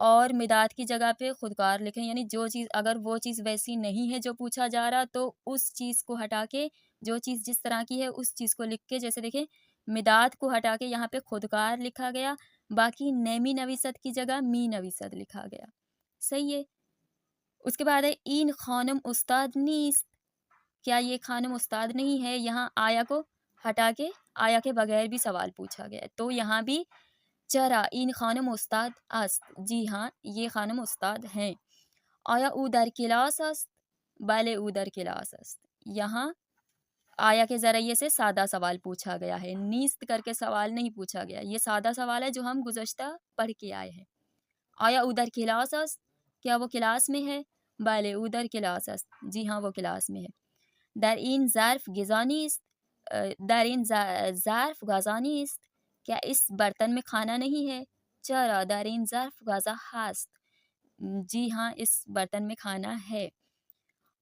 اور مداد کی جگہ پہ خودکار لکھیں، یعنی جو چیز اگر وہ چیز ویسی نہیں ہے جو پوچھا جا رہا تو اس چیز کو ہٹا کے جو چیز جس طرح کی ہے اس چیز کو لکھ کے، جیسے دیکھیں مداد کو ہٹا کے یہاں پہ خودکار لکھا گیا، باقی نیمی نویست کی جگہ می نویست لکھا گیا. صحیح ہے. اس کے بعد ہے این خانم استاد نیست، کیا یہ خانم استاد نہیں ہے؟ یہاں آیا کو ہٹا کے آیا کے بغیر بھی سوال پوچھا گیا ہے، تو یہاں بھی چرا این خانم استاد است، جی ہاں یہ خانم استاد ہیں. آیا او در کلاس است، بله او در کلاس است. یہاں آیا کے ذریعے سے سادہ سوال پوچھا گیا ہے، نیست کر کے سوال نہیں پوچھا گیا. یہ سادہ سوال ہے جو ہم گزشتہ پڑھ کے آئے ہیں. آیا او در کلاس است، کیا وہ کلاس میں ہے؟ بله او در کلاس است، جی ہاں وہ کلاس میں ہے. در این ظرف غذا نیست، در این ظرف غذا نیست، کیا اس برتن میں کھانا نہیں ہے؟ چرا در این ظرف غذا هست، جی ہاں اس برتن میں کھانا ہے.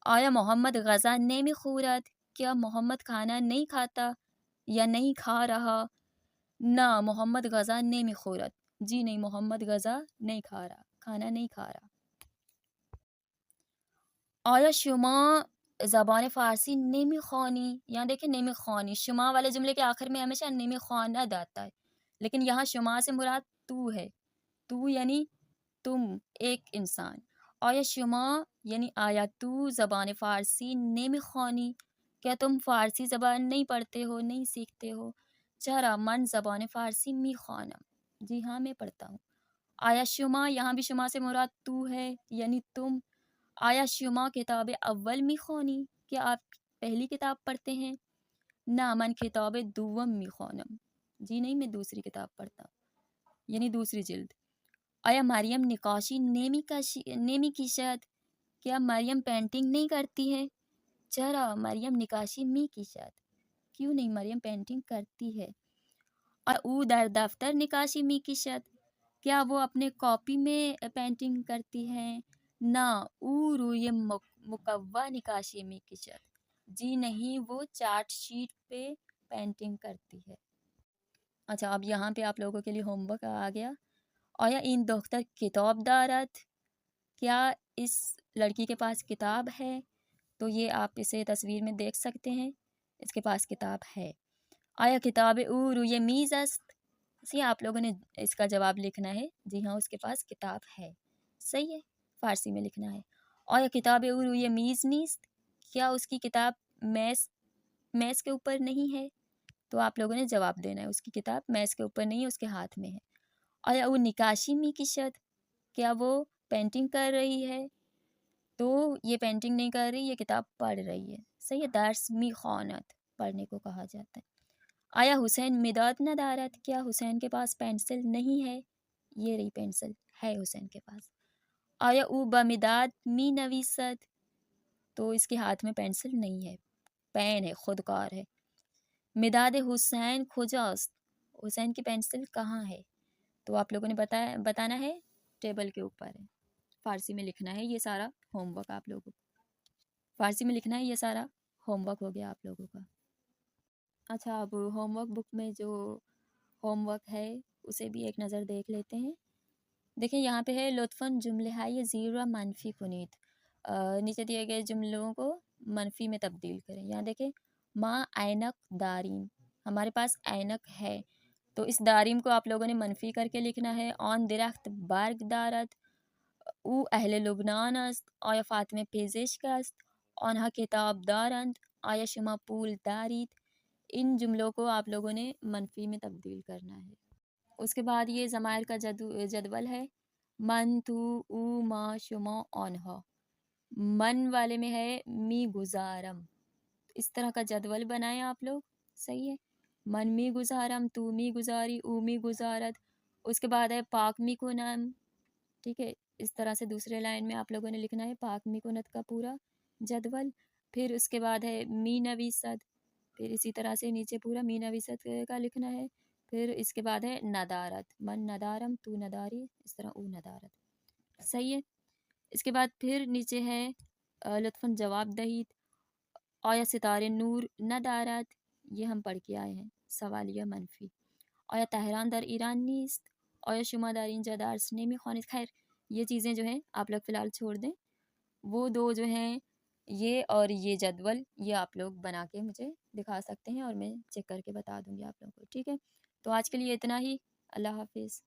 آیا محمد غذا نمیخورد، کیا محمد کھانا نہیں کھاتا یا نہیں کھا رہا؟ نہ محمد غذا نمیخورد، جی نہیں محمد غذا نہیں کھا رہا، کھانا نہیں کھا رہا. آیا شما زبان فارسی نمیخوانی، یہاں دیکھیں نمیخوانی، شما والے جملے کے آخر میں ہمیشہ نمیخواند آتا ہے، لیکن یہاں شما سے مراد تو ہے، تو یعنی تم ایک انسان. آیا شما یعنی آیا تو زبان فارسی نمیخوانی، کیا تم فارسی زبان نہیں پڑھتے ہو، نہیں سیکھتے ہو؟ چرا من زبان فارسی میخوانم، جی ہاں میں پڑھتا ہوں. آیا شما، یہاں بھی شما سے مراد تو ہے یعنی تم. آیا شما کتاب اول میخوانی، کیا آپ پہلی کتاب پڑھتے ہیں؟ نہ من کتاب دوم میخوانم، جی نہیں میں دوسری کتاب پڑھتا ہوں یعنی دوسری جلد. آیا مریم نقاشی نیمی کشد، کیا مریم پینٹنگ نہیں کرتی ہے؟ چرا مریم نقاشی می کشد، کیوں نہیں مریم پینٹنگ کرتی ہے. اور او در دفتر نقاشی می کشد، کیا وہ اپنے کاپی میں پینٹنگ کرتی ہیں؟ نہ او روی مکوہ نقاشی می کشد، جی نہیں وہ چارٹ شیٹ پہ پینٹنگ کرتی ہے. اچھا اب یہاں پہ آپ لوگوں کے لیے ہوم ورک آ گیا. آیا این دختر کتاب دارد، کیا اس لڑکی کے پاس کتاب ہے؟ تو یہ آپ اسے تصویر میں دیکھ سکتے ہیں، اس کے پاس کتاب ہے. آیا کتاب او روی میز است، اسی آپ لوگوں نے اس کا جواب لکھنا ہے، جی ہاں اس کے پاس کتاب ہے. صحیح ہے، فارسی میں لکھنا ہے. آیا کتاب او روی میز نیست، کیا اس کی کتاب میز کے اوپر نہیں ہے؟ تو آپ لوگوں نے جواب دینا ہے، اس کی کتاب میز کے اوپر نہیں ہے، اس کے ہاتھ میں ہے. آیا او نقاشی می کشد، کیا وہ پینٹنگ کر رہی ہے؟ تو یہ پینٹنگ نہیں کر رہی، یہ کتاب پڑھ رہی ہے. صحیح ہے، درس می خواند پڑھنے کو کہا جاتا ہے. آیا حسین مداد ندارد، کیا حسین کے پاس پینسل نہیں ہے؟ یہ رہی پینسل ہے حسین کے پاس. آیا او بمداد می نویسد، تو اس کے ہاتھ میں پینسل نہیں ہے، پین ہے، خودکار ہے. مداد حسین کجاست، حسین کی پینسل کہاں ہے؟ تو آپ لوگوں نے بتانا ہے، ٹیبل کے اوپر ہے، فارسی میں لکھنا ہے. یہ سارا ہوم ورک آپ لوگوں کو فارسی میں لکھنا ہے، یہ سارا ہوم ورک ہو گیا آپ لوگوں کا. اچھا اب ہوم ورک بک میں جو ہوم ورک ہے اسے بھی ایک نظر دیکھ لیتے ہیں. دیکھیں یہاں پہ ہے لطفاً جملے ہے زیرہ منفی کنید، نیچے دیے گئے جملوں کو منفی میں تبدیل کریں. یہاں دیکھیں ماں اینک دارین، ہمارے پاس اینک ہے، تو اس داریم کو آپ لوگوں نے منفی کر کے لکھنا ہے. آن درخت برگ دارد، او اہل لبنان است. آیا فاطمه پزشک است، آنها کتاب دارند. آیا شما پول دارید. ان جملوں کو آپ لوگوں نے منفی میں تبدیل کرنا ہے. اس کے بعد یہ ضمائر کا جدول ہے، من، تو، او، ما، شما، آنها. من والے میں ہے می گزارم، اس طرح کا جدول بنائیں آپ لوگ. صحیح ہے، من می گزارم، تو می گزاری، او می گزارد. اس کے بعد ہے پاک می کنم، ٹھیک ہے، اس طرح سے دوسرے لائن میں آپ لوگوں نے لکھنا ہے پاک می کنت کا پورا جدول. پھر اس کے بعد ہے می نویسد، پھر اسی طرح سے نیچے پورا می نویسد کا لکھنا ہے. پھر اس کے بعد ہے ندارت، من ندارم، تو نداری، اس طرح او ندارت. صحیح ہے. اس کے بعد پھر نیچے ہے لطفاً جواب دہید. آیا ستارے نور ندارد، یہ ہم پڑھ کے آئے ہیں، سوالیہ منفی. آیا تہران در ایران نیست، آیا شما در اینجا درس نمیخوانید. خیر یہ چیزیں جو ہیں آپ لوگ فی الحال چھوڑ دیں. وہ 2 جو ہیں یہ اور یہ جدول یہ آپ لوگ بنا کے مجھے دکھا سکتے ہیں اور میں چیک کر کے بتا دوں گی آپ لوگوں کو. ٹھیک ہے، تو آج کے لیے اتنا ہی. اللہ حافظ.